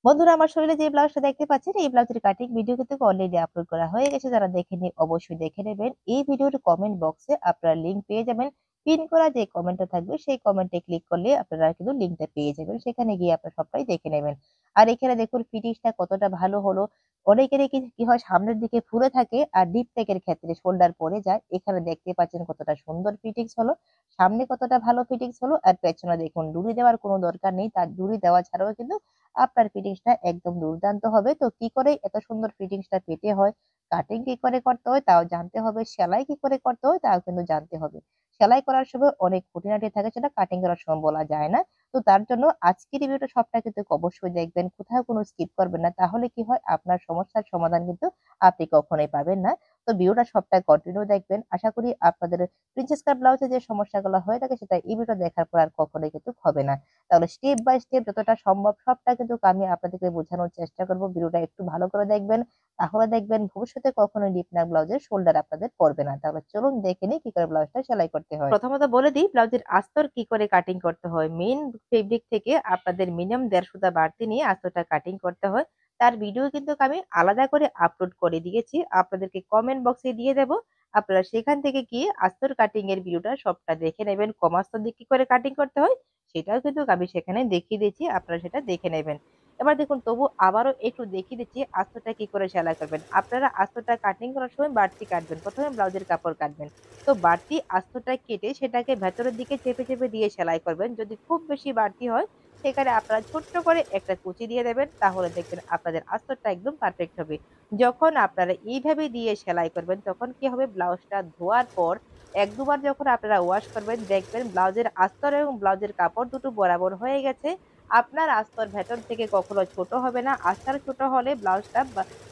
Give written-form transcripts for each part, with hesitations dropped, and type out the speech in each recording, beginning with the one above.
বন্ধুরা, আমার শরীরে যে ব্লাউজটা দেখতে পাচ্ছেন, এই ব্লাউজের কাটিং ভিডিও কিন্তু অলরেডি আপলোড করা হয়ে গেছে। যারা দেখেননি অবশ্যই দেখে নেবেন। এই ভিডিওর কমেন্ট বক্সে আপনারা লিংক পেয়ে যাবেন। পিন করা যে কমেন্টটা থাকবে সেই কমেন্টে ক্লিক করলে আপনারা কিন্তু লিংকটা পেয়ে যাবেন। সেখানে গিয়ে আপনারা সবটাই দেখে নেবেন। আর এখানে দেখুন ফিটিংসটা কতটা ভালো হলো। অনেকেরই কি হয়, সামনের দিকে ফুলে থাকে আর ডিপ নেকের ক্ষেত্রে শোল্ডার পড়ে যায়। এখানে দেখতে পাচ্ছেন কতটা সুন্দর ফিটিংস হলো। সামনে কতটা ভালো ফিটিংস হলো আর পেছনে দেখুন ডুরি দেওয়ার কোনো দরকার নেই। তার ডুরি দেওয়া ছাড়াও কিন্তু আপনার ফিটিংসটা একদম দুর্দান্ত হবে। তো কি করে এত সুন্দর ফিটিংসটা পেতে হয়, কাটিং কি করে করতে হয় তাও জানতে হবে, সেলাই কি করে করতে হয় তাও কিন্তু জানতে হবে। সেলাই করার সময় অনেক খুঁটিনাটি থাকে, সেটা কাটিং করার সময় বলা যায় না। তো তার জন্য আজকের রিভিউটা সবটা কিন্তু অবশ্যই দেখবেন, কোথাও কোনো স্কিপ করবেন না। তাহলে কি হয়, আপনার সমস্যার সমাধান কিন্তু আপনি কখনোই পাবেন না। তো ভিডিওটা সবটা কন্টিনিউ দেখবেন। আশা করি আপনাদের প্রিন্সেস কাট ব্লাউজে যে সমস্যাগুলো হয়ে থাকে সেটা এই ভিডিওটা দেখার পর আর কখনোই কিন্তু হবে না। তাহলে স্টেপ বাই স্টেপ যতটা সম্ভব সবটা কিন্তু আমি আপনাদেরকে বোঝানোর চেষ্টা করব। ভিডিওটা একটু ভালো করে দেখবেন। তাহলে দেখবেন ভবিষ্যতে কখনোই ডিপ নেক ব্লাউজের শোল্ডার আপনাদের পড়বে না। তাহলে চলুন দেখে নিই কি করে ব্লাউজটা সেলাই করতে হয়। প্রথমত বলে দিই ব্লাউজের আস্তর কি করে কাটিং করতে হয়। মেইন ফেব্রিক থেকে আপনাদের মিনিমাম ১.৫ সুতা বাড়তি নিয়ে আস্তরটা কাটিং করতে হয়। তার ভিডিও কিন্তু আমি আলাদা করে আপলোড করে দিয়েছি। আপনাদেরকে কমেন্ট বক্সে দিয়ে দেব। আপনারা সেখান থেকে গিয়ে আস্তর কাটিং এর ভিডিওটা সবটা দেখে নেবেন। কম আস্তর দিয়ে কি করে কাটিং করতে হয় সেটাও কিন্তু আমি সেখানে দেখিয়ে দিচ্ছি। আপনারা সেটা দেখে নেবেন। এবার দেখুন তবু আবারও একটু দেখিয়ে দিচ্ছি আস্তরটা কি করে সেলাই করবেন। আপনারা আস্তরটা কাটিং করার সময় বাড়তি কাটবেন। ১ম এ ব্লাউজের কাপড় কাটবেন। তো বাড়তি আস্তরটা কেটে সেটাকে ভেতরের দিকে চেপে দিয়ে সেলাই করবেন। যদি খুব বেশি বাড়তি হয় সেখানে আপনারা ছোট্ট করে একটা কুচি দিয়ে দেবেন। তাহলে দেখবেন আপনাদের আস্তরটা একদম পারফেক্ট হবে। যখন আপনারা এইভাবে দিয়ে সেলাই করবেন তখন কি হবে, ব্লাউজটা ধোয়ার পর ১-২ বার যখন আপনারা ওয়াশ করবেন দেখবেন ব্লাউজের আস্তর এবং ব্লাউজের কাপড় দুটো বরাবর হয়ে গেছে। আপনার আস্তর ভেতর থেকে কখনো ছোট হবে না। আস্তর ছোট হলে ব্লাউজটা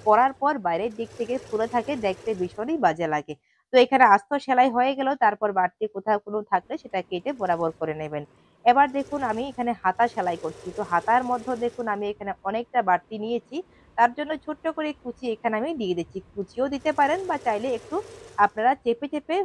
পরার পর বাইরের দিক থেকে ফুলে থাকে, দেখতে ভীষণই বাজে লাগে। তো এখানে আস্তর সেলাই হয়ে গেল, তারপর বাড়তি কোথাও কোনো থাকলে সেটা কেটে বরাবর করে নেবেন। এবার দেখুন আমি এখানে হাতা সেলাই করছি। তো হাতার মধ্যে দেখুন আমি এখানে অনেকটা বাড়তি নিয়েছি। তার জন্য ছোট্ট করে কুচি এখানে আমি দিয়ে দিচ্ছি। কুচিও দিতে পারেন বা চাইলে একটু আপনারা চেপে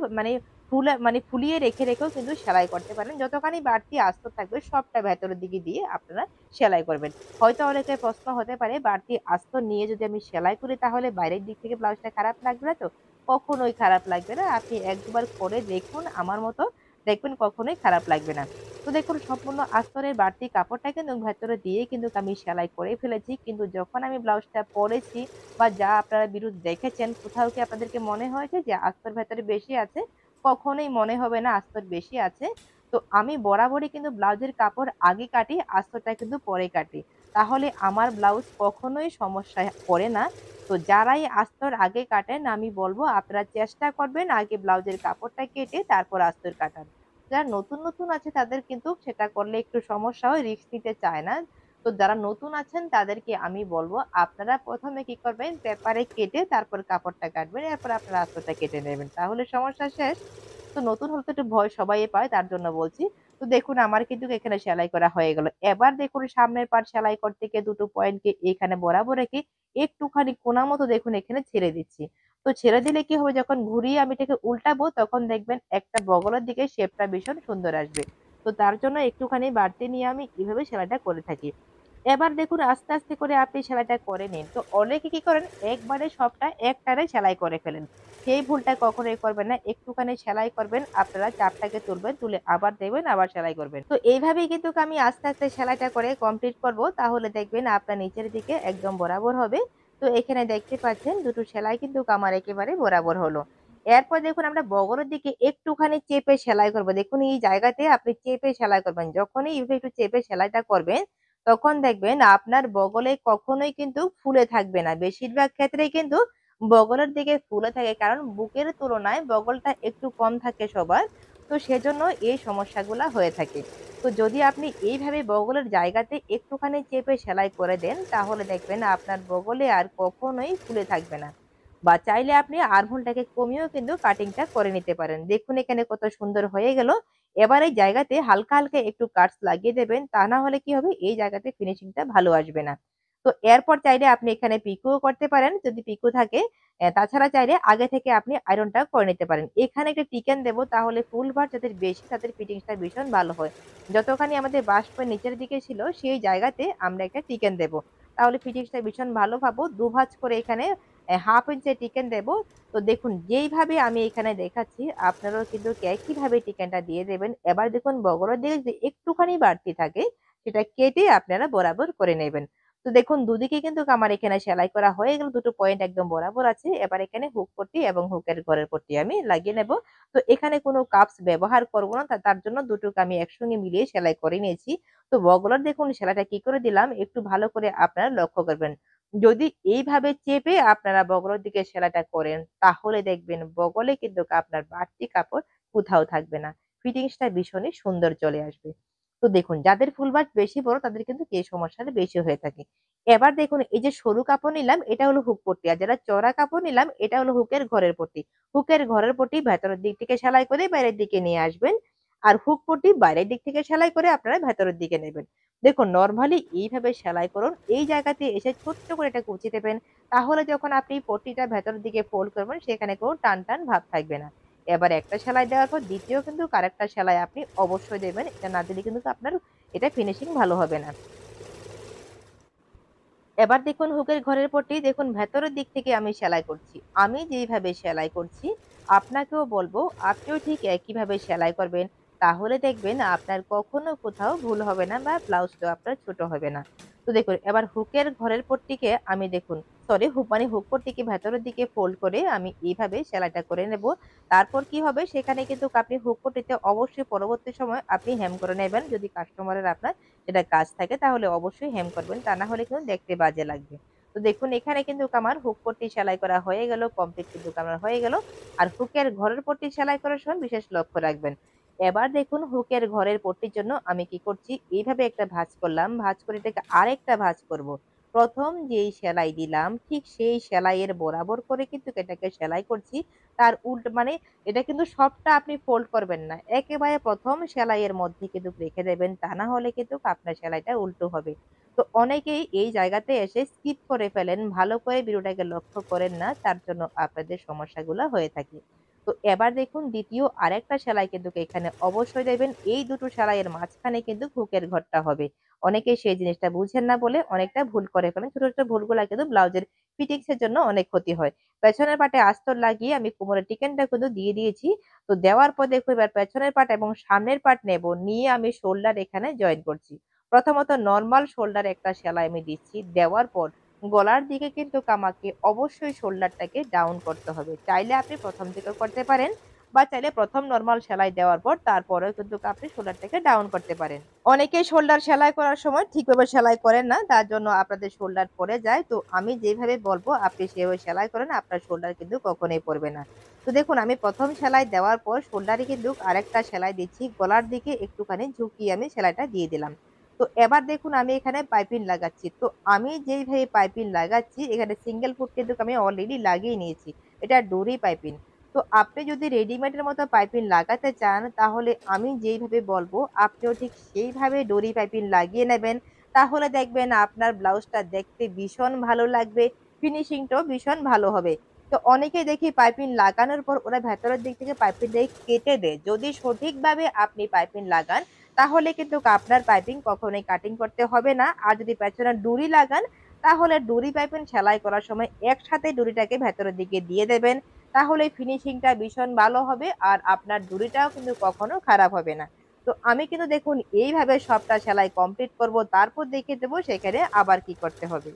মানে ফুলিয়ে রেখেও কিন্তু সেলাই করতে পারেন। যতখানি বাড়তি আস্তর থাকবে সবটা ভেতরের দিকে দিয়ে আপনারা সেলাই করবেন। হয়তো অনেকের প্রশ্ন হতে পারে, বাড়তি আস্তর নিয়ে যদি আমি সেলাই করি তাহলে বাইরের দিক থেকে ব্লাউজটা খারাপ লাগবে না তো? কখনোই খারাপ লাগবে না। আপনি ১-২ বার করে দেখুন আমার মতো, দেখবেন কখনোই খারাপ লাগবে না। তো দেখুন সম্পূর্ণ আস্তরের বাড়তি কাপড়টা কিন্তু ভেতরে দিয়ে কিন্তু আমি সেলাই করে ফেলেছি। কিন্তু যখন আমি ব্লাউজটা পরেছি বা যা আপনারা ভিডিও দেখেছেন, কোথাও কি আপনাদেরকে মনে হয়েছে যে আস্তর ভেতরে বেশি আছে? কখনোই মনে হবে না আস্তর বেশি আছে। তো আমি বরাবরই কিন্তু ব্লাউজের কাপড় আগে কাটি, আস্তরটা কিন্তু পরে কাটি। তাহলে আমার ব্লাউজ কখনোই সমস্যায় পড়ে না। তো যারাই আস্তর আগে কাটেন আমি বলব আপনারা চেষ্টা করবেন আগে ব্লাউজের কাপড়টা কেটে তারপর আস্তর কাটার। যারা নতুন আছে তাদের কিন্তু সেটা করলে একটু সমস্যা হয়, রিস্ক নিতে চায় না। তো যারা নতুন আছেন তাদেরকে আমি বলব আপনারা ১ম এ কি করবেন, পেপারে কেটে তারপর কাপড়টা কাটবেন। এরপর আপনারা আঁচলটা কেটে নেবেন। তাহলে সমস্যা শেষ। তো নতুন হলে তো একটু ভয় সবাই পায়, তার জন্য বলছি। তো দেখুন আমার কিন্তু এখানে সেলাই করা হয়ে গেল। এবার দেখুন সামনের পার্ট সেলাই করতে গিয়ে দুটো পয়েন্টকে এখানে বরাবর রেখে একটুখানি কোনা মতো দেখুন এখানে ছেড়ে দিচ্ছি। তো ছেড়ে দিলে কি হবে, যখন ঘুরিয়ে আমি এটাকে উল্টাবো তখন দেখবেন একটা বগলের দিকে শেপটা ভীষণ সুন্দর আসবে। তো তার জন্য একটুখানি বাড়তি নিয়ে আমি এভাবে সেলাইটা করে থাকি। এবার দেখুন আস্তে করে আপনি সেলাইটা করে নিন। তো অনেকে কি করেন, একবারে সবটা একটানে সেলাই করে ফেলেন। সেই ভুলটা কখনোই করবেন না। একটুখানি সেলাই করবেন, আপনারা চাপটাকে তুলবেন, তুলে আবার দেবেন, আবার সেলাই করবেন। তো এইভাবেই কিন্তু আমি আস্তে সেলাইটা করে কমপ্লিট করব। তাহলে দেখবেন আপনার নিচের দিকে একদম বরাবর হবে। তো এখানে দেখতে পাচ্ছেন দুটো সেলাই কিন্তু আমার একেবারে বরাবর হলো। এরপর দেখুন আমরা বগলের দিকে একটুখানি চেপে সেলাই করব। দেখুন এই জায়গাতে আপনি চেপে সেলাই করবেন। যখনই এইভাবে একটু চেপে সেলাইটা করবেন তখন দেখবেন আপনার বগলে কখনোই কিন্তু ফুলে থাকবে না। বেশিরভাগ ক্ষেত্রেই কিন্তু বগলের দিকে ফুলে থাকে। কারণ বুকের তুলনায় বগলটা একটু কম থাকে সবার। তো সেজন্য এই সমস্যাগুলা হয়ে থাকে। তো যদি আপনি এইভাবে বগলের জায়গাতে একটুখানি চেপে সেলাই করে দেন তাহলে দেখবেন আপনার বগলে আর কখনোই ফুলে থাকবে না। বা চাইলে আপনি আরমহোলটাকে কমিয়েও কিন্তু কাটিংটা করে নিতে পারেন। দেখুন এখানে কত সুন্দর হয়ে গেল। এবার এই জায়গাতে হালকা একটু কাটস লাগিয়ে দেবেন। তা না হলে কি হবে, এই জায়গাতে ফিনিশিংটা ভালো আসবে না। তো এরপর চাইলে আপনি এখানে পিকোও করতে পারেন যদি পিকো থাকে। তাছাড়া চাইলে আগে থেকে আপনি আয়রনটা করে নিতে পারেন। এখানে একটা টিকেন দেব, তাহলে ফুল ভার যাদের বেশি তাদের ফিটিংসটা ভীষণ ভালো হয়। যতখানি আমাদের বাঁশ পয়েন্ট নিচের দিকে ছিল সেই জায়গাতে আমরা একটা টিকেন দেব। তাহলে ফিটিংসটা ভীষণ ভালো পাবো। দুভাঁজ করে এখানে 1/2 ইঞ্চি চিকেন দেব। তো দেখুন যেইভাবে আমি এখানে দেখাচ্ছি আপনারাও কিন্তু একইভাবে চিকেনটা দিয়ে দেবেন। এবার দেখুন বগলের দিকে যদি একটুখানি বাড়তি থাকে সেটা কেটে আপনারা বরাবর করে নেবেন। তো দেখুন দুদিকে কিন্তু আমার এখানে সেলাই করা হয়ে গেল। দুটো পয়েন্ট একদম বরাবর আছে। এবার এখানে হুক পট্টি এবং হুকের ঘরের পট্টি আমি লাগিয়ে নেব। তো এখানে কোনো কাপস ব্যবহার করব না। তার জন্য দুটোকে আমি একসঙ্গে মিলিয়ে সেলাই করে নিয়েছি। তো বগলের দেখুন সেলাইটা কি করে দিলাম একটু ভালো করে আপনারা লক্ষ্য করবেন। যদি এইভাবে চেপে আপনারা বগলের দিকে সেলাইটা করেন তাহলে দেখবেন বগলে কিন্তু আপনার বাড়তি কাপড় কোথাও থাকবে না। ফিটিংসটা ভীষণই সুন্দর চলে আসবে। তো দেখুন যাদের ফুল বাট বেশি বড় তাদের কিন্তু এই সমস্যাটা বেশি হয়ে থাকে। এবার দেখুন এই যে সরু কাপড় নিলাম এটা হলো হুক পট্টি। আর যারা চওড়া কাপড় নিলাম এটা হলো হুকের ঘরের পট্টি। হুকের ঘরের পট্টি ভেতরের দিক থেকে সেলাই করে বাইরের দিকে নিয়ে আসবেন। আর হুক পট্টি বাইরের দিক থেকে সেলাই করে আপনারা ভেতরের দিকে নেবেন। দেখুন নরমালি এইভাবে সেলাই করুন। এই জায়গাতে এসে ছোট্ট করে এটা কুচি দেবেন। তাহলে যখন আপনি পট্টিটা ভেতরের দিকে ফোল্ড করবেন সেখানে কোনো টান ভাব থাকবে না। এবার একটা সেলাই দেওয়ার পর দ্বিতীয় কিন্তু আরেকটা সেলাই আপনি অবশ্যই দেবেন। এটা না দিলে কিন্তু আপনার এটা ফিনিশিং ভালো হবে না। এবার দেখুন হুকের ঘরের পট্টি দেখুন ভেতরের দিক থেকে আমি সেলাই করছি। আমি যেইভাবে সেলাই করছি আপনাকেও বলব আপনিও ঠিক একইভাবে সেলাই করবেন। তাহলে দেখবেন আপনার কখনো কোথাও ভুল হবে না বা ব্লাউজটাও আপনার ছোট হবে না। তো দেখুন এবার হুকের ঘরের পট্টিকে আমি দেখুন সরি হুক পট্টিকে ভেতরের দিকে ফোল্ড করে আমি এইভাবে সেলাইটা করে নেব। তারপর কি হবে সেখানে কিন্তু আপনি হুক পট্টিতে অবশ্যই পরবর্তী সময় আপনি হেম করে নেবেন। যদি কাস্টমারের আপনার সেটা কাজ থাকে তাহলে অবশ্যই হেম করবেন। তা না হলে কিন্তু দেখতে বাজে লাগবে। তো দেখুন এখানে কিন্তু আমার হুক পট্টি সেলাই করা হয়ে গেল। কমপ্লিট কিন্তু আমার হয়ে গেল। আর হুকের ঘরের পট্টি সেলাই করার সময় বিশেষ লক্ষ্য রাখবেন। এবার দেখুন হুকের ঘরের পট্টির জন্য আমি কি করছি এইভাবে একটা ভাঁজ করলাম। ভাঁজ করে এটাকে আরেকটা ভাঁজ করব। ১ম যেই সেলাই দিলাম ঠিক সেই সেলাইয়ের বরাবর করে কিন্তু এটাকে সেলাই করছি। তার মানে এটা কিন্তু সবটা আপনি ফোল্ড করবেন না। একেবারে ১ম সেলাইয়ের মধ্যে কিন্তু রেখে দেবেন। তা না হলে কিন্তু আপনার সেলাইটা উল্টো হবে। তো অনেকেই এই জায়গাতে এসে স্কিপ করে ফেলেন। ভালো করে ভিডিওটাকে লক্ষ্য করেন না। তার জন্য আপনাদের সমস্যাগুলো হয়ে থাকে। তো এবার দেখুন ২য় আরেকটা সেলাই কিন্তু এখানে অবশ্যই দেবেন। এই দুটো সেলাইয়ের মাঝখানে কিন্তু হুকের ঘরটা হবে। অনেকেই সেই জিনিসটা বুঝেন না বলে অনেকটা ভুল করে ফেলেন। ছোট ভুলগুলা কিন্তু ব্লাউজের ফিটিংস এর জন্য অনেক ক্ষতি হয়। পেছনের পাটে আস্তর লাগিয়ে আমি কোমরের টিকেনটা কিন্তু দিয়ে দিয়েছি। তো দেওয়ার পর দেখো এবার পেছনের পাট এবং সামনের পাট নেব। নিয়ে আমি শোল্ডার এখানে জয়েন করছি। প্রথমত নরমাল শোল্ডার একটা সেলাই আমি দিচ্ছি। দেওয়ার পর গলার দিকে কিন্তু আমাকে অবশ্যই শোল্ডারটাকে ডাউন করতে হবে। চাইলে আপনি ১ম থেকেও করতে পারেন বা চাইলে ১ম নরমাল সেলাই দেওয়ার পর তারপরেও কিন্তু আপনি শোল্ডারটাকে ডাউন করতে পারেন। অনেকেই শোল্ডার সেলাই করার সময় ঠিকভাবে সেলাই করেন না। তার জন্য আপনাদের শোল্ডার পড়ে যায়। তো আমি যেভাবে বলব আপনি সেভাবে সেলাই করেন আপনার শোল্ডার কিন্তু কখনোই পড়বে না। তো দেখুন আমি ১ম সেলাই দেওয়ার পর শোল্ডারে কিন্তু আরেকটা সেলাই দিচ্ছি। গলার দিকে একটুখানি ঝুঁকিয়ে আমি সেলাইটা দিয়ে দিলাম। তো এবার দেখুন আমি এখানে পাইপিং লাগাচ্ছি। তো আমি যেইভাবে পাইপিং লাগাচ্ছি এখানে সিঙ্গেল ফুট কিন্তু আমি অলরেডি লাগিয়ে নিয়েছি। এটা ডোরি পাইপিং। তো আপনি যদি রেডিমেডের মতো পাইপিং লাগাতে চান তাহলে আমি যেইভাবে বলব আপনিও ঠিক সেইভাবে ডোরি পাইপিং লাগিয়ে নেবেন। তাহলে দেখবেন আপনার ব্লাউজটা দেখতে ভীষণ ভালো লাগবে। ফিনিশিংটাও ভীষণ ভালো হবে। তো অনেকেই দেখি পাইপিং লাগানোর পর ওরা ভেতরের দিক থেকে পাইপিংটাকে কেটে দেয়। যদি সঠিকভাবে আপনি পাইপিং লাগান তাহলে কিন্তু আপনার পাইপিং কখনোই কাটিং করতে হবে না। আর যদি পেছনে ডুরি লাগান তাহলে ডুরি পাইপিং সেলাই করার সময় একসাথে ডুরিটাকে ভেতরের দিকে দিয়ে দেবেন। তাহলে ফিনিশিংটা ভীষণ ভালো হবে আর আপনার ডুরিটাও কিন্তু কখনো খারাপ হবে না। তো আমি কিন্তু দেখুন এইভাবে সবটা সেলাই কমপ্লিট করব। তারপর দেখিয়ে দেব সেখানে আবার কি করতে হবে।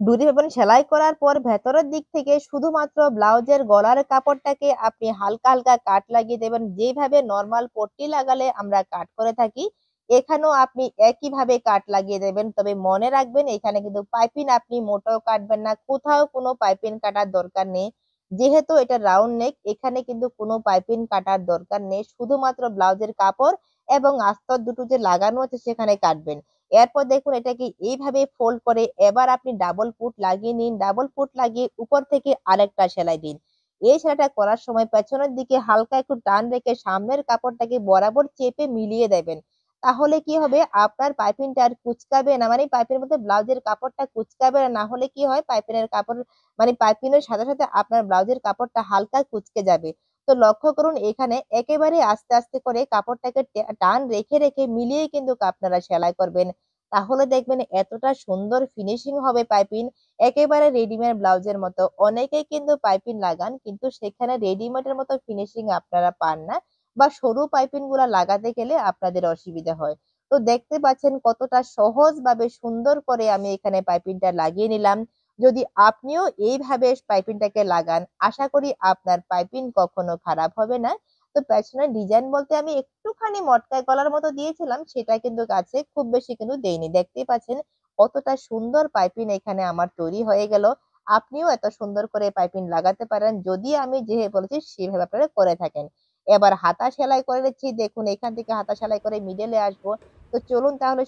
ডুরি পেপার সেলাই করার পর ভেতরের দিক থেকে শুধুমাত্র ব্লাউজের গলার কাপড়টাকে আপনি হালকা কাট লাগিয়ে দেবেন যেভাবে নরমাল পট্টি লাগালে আমরা কাট করে থাকি এখানেও আপনি একইভাবে কাট লাগিয়ে দেবেন। তবে মনে রাখবেন এখানে কিন্তু পাইপিং আপনি মোটেও কাটবেন না, কোথাও কোনো পাইপিং কাটার দরকার নেই। যেহেতু এটা রাউন্ড নেক, এখানে কিন্তু কোনো পাইপিং কাটার দরকার নেই, শুধুমাত্র ব্লাউজের কাপড় এবং আস্তর দুটো যে লাগানো আছে সেখানে কাটবেন। এরপর দেখুন এটাকে এইভাবে ফোল্ড করে এবার আপনি ডাবল পুট লাগিয়ে নিন। ডাবল পুট লাগিয়ে উপর থেকে আরেকটা সেলাই দিন। এই সেলাইটা করার সময় পেছনের দিকে হালকা একটু টান রেখে সামনের কাপড়টাকে বরাবর চেপে মিলিয়ে দেবেন। তাহলে কি হবে, আপনার পাইপিংটা আর কুঁচকাবে না, মানে পাইপের মধ্যে ব্লাউজের কাপড়টা কুঁচকাবে না। না হলে কি হয়, পাইপিনের কাপড় মানে পাইপিনের সাথে সাথে আপনার ব্লাউজের কাপড়টা হালকা কুঁচকে যাবে। তো লক্ষ্য করুন এখানে একেবারে আস্তে আস্তে করে কাপড়টাকে টান রেখে রেখে মিলিয়ে কিন্তু আপনারা সেলাই করবেন। তাহলে দেখবেন এতটা সুন্দর ফিনিশিং হবে পাইপিং, একেবারে রেডিমেড ব্লাউজের মতো। অনেকেই কিন্তু পাইপিং লাগান কিন্তু সেখানে রেডিমেডের মতো ফিনিশিং আপনারা পান না, বা সরু পাইপিং গুলা লাগাতে গেলে আপনাদের অসুবিধা হয়। তো দেখতে পাচ্ছেন কতটা সহজ ভাবে সুন্দর করে আমি এখানে পাইপিংটা লাগিয়ে নিলাম। যদি আপনিও এইভাবে পাইপিংটাকে লাগান, আশা করি আপনার পাইপিং কখনো খারাপ হবে না। তো পেছনের ডিজাইন বলতে আমি একটুখানি মটকা গলার মতো দিয়েছিলাম, সেটা কিন্তু কাছে খুব বেশি কিন্তু দেইনি। দেখতেই পাচ্ছেন কতটা সুন্দর পাইপিং এখানে আমার তৈরি হয়ে গেল। আপনিও এত সুন্দর করে পাইপিং লাগাতে পারেন যদি আমি যেভাবে বলেছি সেভাবে আপনারা করে থাকেন। এবার হাতা সেলাই করে নিচ্ছি। দেখুন এখান থেকে হাতা সেলাই করে মিডলে আসবো। তো চলুন তাহলে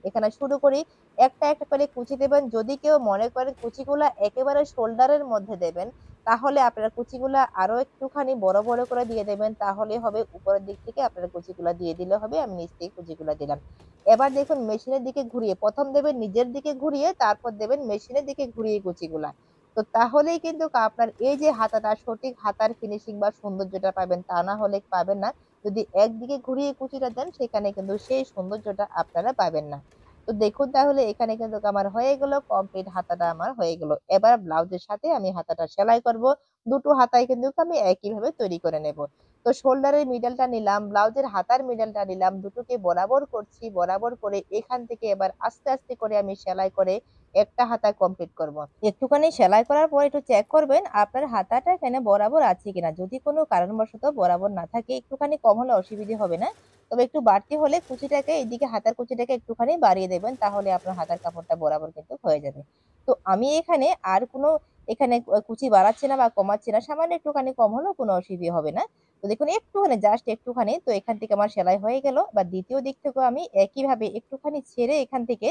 এখানে শুরু করি। একটা একটা করে কুচি দেবেন। যদি কেউ মনে করেন কুচিগুলা একেবারে শোল্ডারের মধ্যে দেবেন, তাহলে আপনারা কুচিগুলা আরো একটুখানি বড় বড় করে দিয়ে দেবেন, তাহলে হবে। উপরের দিক থেকে আপনারা কুচিগুলা দিয়ে দিলে হবে, আমি নিচ থেকে কুচিগুলা দিলাম। এবার দেখুন মেশিনের দিকে ঘুরিয়ে, প্রথম দেবেন নিজের দিকে ঘুরিয়ে, তারপর দেবেন মেশিনের দিকে ঘুরিয়ে কুচিগুলা। তো তাহলেই কিন্তু আপনার এই যে হাতাটা সঠিক হাতার ফিনিশিং বা সৌন্দর্যটা পাবেন, তা না হলে পাবেন না। যদি একদিকে ঘুরিয়ে কুচিটা দেন সেখানে কিন্তু সেই সৌন্দর্যটা আপনারা পাবেন না। তো দেখুন তাহলে এখানে কিন্তু আমার হয়ে গেল, কমপ্লিট হাতাটা আমার হয়ে গেল। এবার ব্লাউজের সাথে আমি হাতাটা সেলাই করব। দুটো হাতাই কিন্তু আমি একইভাবে তৈরি করে নেব। তো শোল্ডারের মিডলটা নিলাম, ব্লাউজের হাতার মিডলটা নিলাম, দুটোকে বরাবর করছি। বরাবর করে এখান থেকে এবার আস্তে আস্তে করে আমি সেলাই করে একটা হাতা কমপ্লিট করব। একটুখানি সেলাই করার পর একটু চেক করবেন আপনার হাতাটা এখানে বরাবর আছে কিনা। যদি কোনো কারণবশত বরাবর না থাকে, একটুখানি কম হলে অসুবিধে হবে না। তবে একটু বাড়তি হলে কুচিটাকে এইদিকে হাতার কুচিটাকে একটুখানি বাড়িয়ে দেবেন, তাহলে আপনার হাতার কাপড়টা বরাবর কিন্তু হয়ে যাবে। তো আমি এখানে আর কোনো এখানে কুচি বাড়াচ্ছি না বা কমাচ্ছি না, সামান্য একটুখানি কম হলেও কোনো অসুবিধা হবে না। তো দেখুন একটুখানি জাস্ট একটুখানি, তো এখান থেকে আমার সেলাই হয়ে গেল। বা দ্বিতীয় দিক থেকেও আমি একইভাবে একটুখানি ছেড়ে এখান থেকে,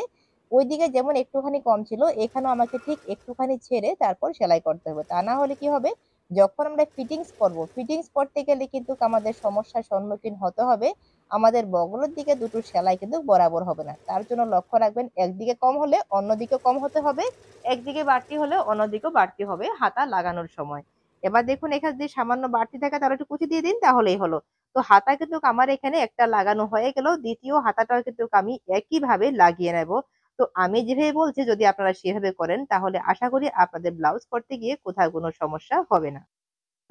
ওইদিকে যেমন একটুখানি কম ছিল এখানেও আমাকে ঠিক একটুখানি ছেড়ে তারপর সেলাই করতে হবে। তা না হলে কি হবে, যখন আমরা ফিটিংস করব, ফিটিংস করতে গেলে কিন্তু আমাদের সমস্যার সম্মুখীন হতে হবে। আমাদের বগলের দিকে দুটো সেলাই কিন্তু বরাবর হবে না। তার জন্য লক্ষ্য রাখবেন একদিকে কম হলে অন্যদিকে কম হতে হবে, একদিকে বাড়তি হলে অন্যদিকেও বাড়তি হবে হাতা লাগানোর সময়। এবার দেখুন এখানে যদি সামান্য বাড়তি থাকে তাহলে একটু কুচি দিয়ে দিন, তাহলেই হলো। তো হাতা কিন্তু আমার এখানে একটা লাগানো হয়ে গেল, দ্বিতীয় হাতাটাও কিন্তু আমি একইভাবে লাগিয়ে নেব। তো আমি যেভাবে বলছি যদি আপনারা সেভাবে করেন, তাহলে আশা করি আপনাদের ব্লাউজ করতে গিয়ে কোথাও কোনো সমস্যা হবে না।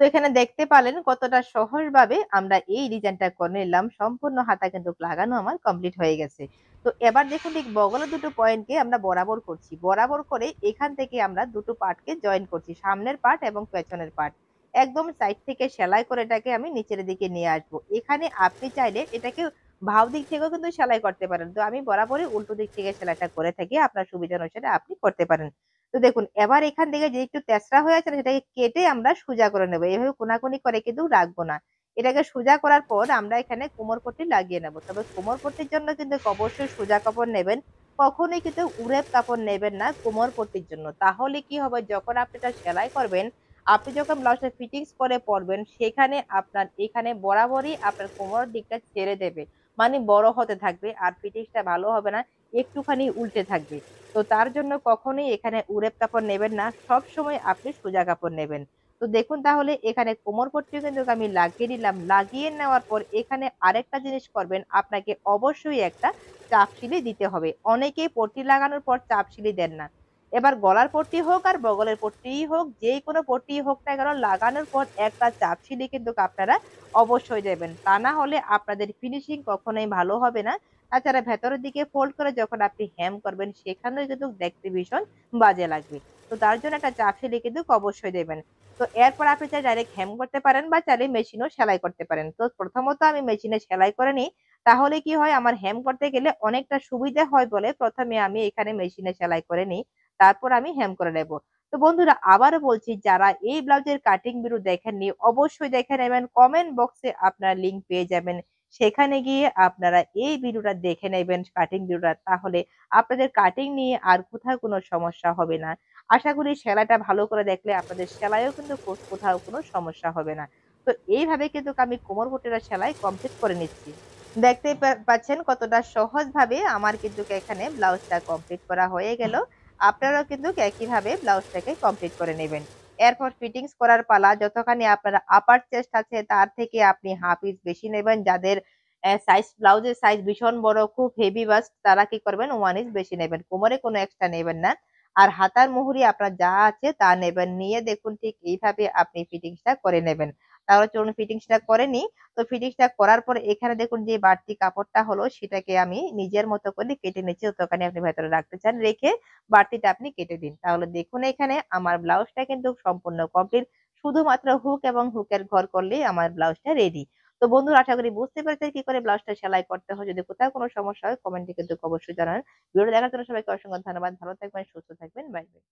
তো এখানে দেখতে পারলেন কতটা সহজভাবে আমরা এই ডিজাইনটা করে নিলাম। সম্পূর্ণ হাতা কিন্তু লাগানো আমার কমপ্লিট হয়ে গেছে। তো এবার দেখুন ঠিক বগলের দুটো পয়েন্টকে আমরা বরাবর করছি। বরাবর করে এখান থেকে আমরা দুটো পার্টকে জয়েন করছি। সামনের পার্ট এবং পেছনের পার্ট। একদম সাইড থেকে সেলাই করে এটাকে আমি নিচের দিকে নিয়ে আসবো। এখানে আপনি চাইলে এটাকে বাহু দিক থেকেও কিন্তু সেলাই করতে পারেন। তো আমি বরাবরই উল্টো দিক থেকে সেলাইটা করে থাকি। আপনার সুবিধা অনুসারে আপনি করতে পারেন। তো দেখুন এবার এখান থেকে যে একটু তেসরা হয়ে আছে না, সেটাকে কেটে আমরা সোজা করে নেবো। এভাবে কোনাকুনি করে কিন্তু রাখবো না। এটাকে সোজা করার পর আমরা এখানে কোমর পট্টি লাগিয়ে নেবো। তবে কোমর পট্টির জন্য কিন্তু অবশ্যই সোজা কাপড় নেবেন। কখনোই কিন্তু উড়েপ কাপড় নেবেন না কোমর পট্টির জন্য। তাহলে কি হবে, যখন আপনি এটা সেলাই করবেন, আপনি যখন ব্লাউজটা ফিটিংস করে পরবেন, সেখানে আপনার এখানে বরাবরই আপনার কোমরের দিকটা ছেড়ে দেবে। মানে বড় হতে থাকবে আর ফিটিংসটা ভালো হবে না, একটুখানি উল্টে থাকবে। তো তার জন্য কখনোই এখানে উড়েপ কাপড় নেবেন না, সব সময় আপনি সোজা কাপড় নেবেন। তো দেখুন তাহলে এখানে কোমর পট্টিও কিন্তু আমি লাগিয়ে দিলাম। লাগিয়ে নেওয়ার পর এখানে আরেকটা জিনিস করবেন, আপনাকে অবশ্যই একটা চাপ সিলি দিতে হবে। অনেকেই পট্টি লাগানোর পর চাপ সিলি দেন না। এবার গলার পট্টি হোক আর বগলের পট্টিই হোক, যেই কোনো পট্টি হোক না কেন, লাগানোর পর একটা চাপ সিলি কিন্তু আপনারা অবশ্যই দেবেন। তা না হলে আপনাদের ফিনিশিং কখনোই ভালো হবে না। তাছাড়া ভেতরের দিকে ফোল্ড করে যখন আপনি হেম করবেন, সেখানেও কিন্তু দেখতে ভীষণ বাজে লাগবে। তো তার জন্য একটা চাপ সেলাই কিন্তু অবশ্যই দেবেন। তো এরপর আপনি চাইলে ডাইরেক্ট হেম করতে পারেন বা চাইলে মেশিনেও সেলাই করতে পারেন। তো প্রথমত আমি মেশিনে সেলাই করে নিই। তাহলে কি হয়, আমার হেম করতে গেলে অনেকটা সুবিধা হয় বলে ১ম এ আমি এখানে মেশিনে সেলাই করে নিই। তারপর আমি হেম করে নেব। তো বন্ধুরা আবারও বলছি, যারা এই ব্লাউজের কাটিং ভিডিও দেখেননি অবশ্যই দেখে নেবেন। কমেন্ট বক্সে আপনারা লিংক পেয়ে যাবেন। সেখানে গিয়ে আপনারা এই ভিডিওটা দেখে নেবেন, কাটিং ভিডিওটা। তাহলে আপনাদের কাটিং নিয়ে আর কোথাও কোনো সমস্যা হবে না। আশা করি সেলাইটা ভালো করে দেখলে আপনাদের সেলাইও কিন্তু কোথাও কোনো সমস্যা হবে না। তো এইভাবে কিন্তু আমি কোমর বটিটা সেলাই কমপ্লিট করে নিচ্ছি। দেখতেই পাচ্ছেন কতটা সহজভাবে আমার কিন্তু এখানে ব্লাউজটা কমপ্লিট করা হয়ে গেল। আপনারাও কিন্তু একইভাবে ব্লাউজটাকে কমপ্লিট করে নেবেন। এরপর ফিটিংস করার পালা। যতখানি আপনার আপার চেস্ট আছে তার থেকে আপনি হাফ ইঞ্চ বেশি নেবেন। যাদের ব্লাউজের সাইজ ভীষণ বড়, খুব হেভি বাস্ট, তারা কি করবেন 1 ইঞ্চ বেশি নেবেন। কোমরে কোনো এক্সট্রা নেবেন না। আর হাতার মুহুরি আপনার যা আছে তা নেবেন। নিয়ে দেখুন ঠিক এইভাবে আপনি ফিটিংসটা করে নেবেন। তাহলে চলুন ফিটিংসটা করে নিই। তো ফিটিংসটা করার পরে এখানে দেখুন যে বাড়তি কাপড়টা হলো সেটাকে আমি নিজের মতো করে কেটে নিচ্ছি। যতখানি আপনি ভেতরে রাখতে চান রেখে বাড়তিটা আপনি কেটে দিন। তাহলে দেখুন এখানে আমার ব্লাউজটা কিন্তু সম্পূর্ণ কমপ্লিট। শুধুমাত্র হুক এবং হুকের ঘর করলেই আমার ব্লাউজটা রেডি। তো বন্ধুরা আশা করি বুঝতে পেরেছেন কি করে ব্লাউজটা সেলাই করতে হয়। যদি কোথাও কোনো সমস্যা হয় কমেন্টে কিন্তু অবশ্যই জানান। ভিডিওটা দেখার জন্য সবাইকে অসংখ্য ধন্যবাদ। ভালো থাকবেন, সুস্থ থাকবেন। Bye bye.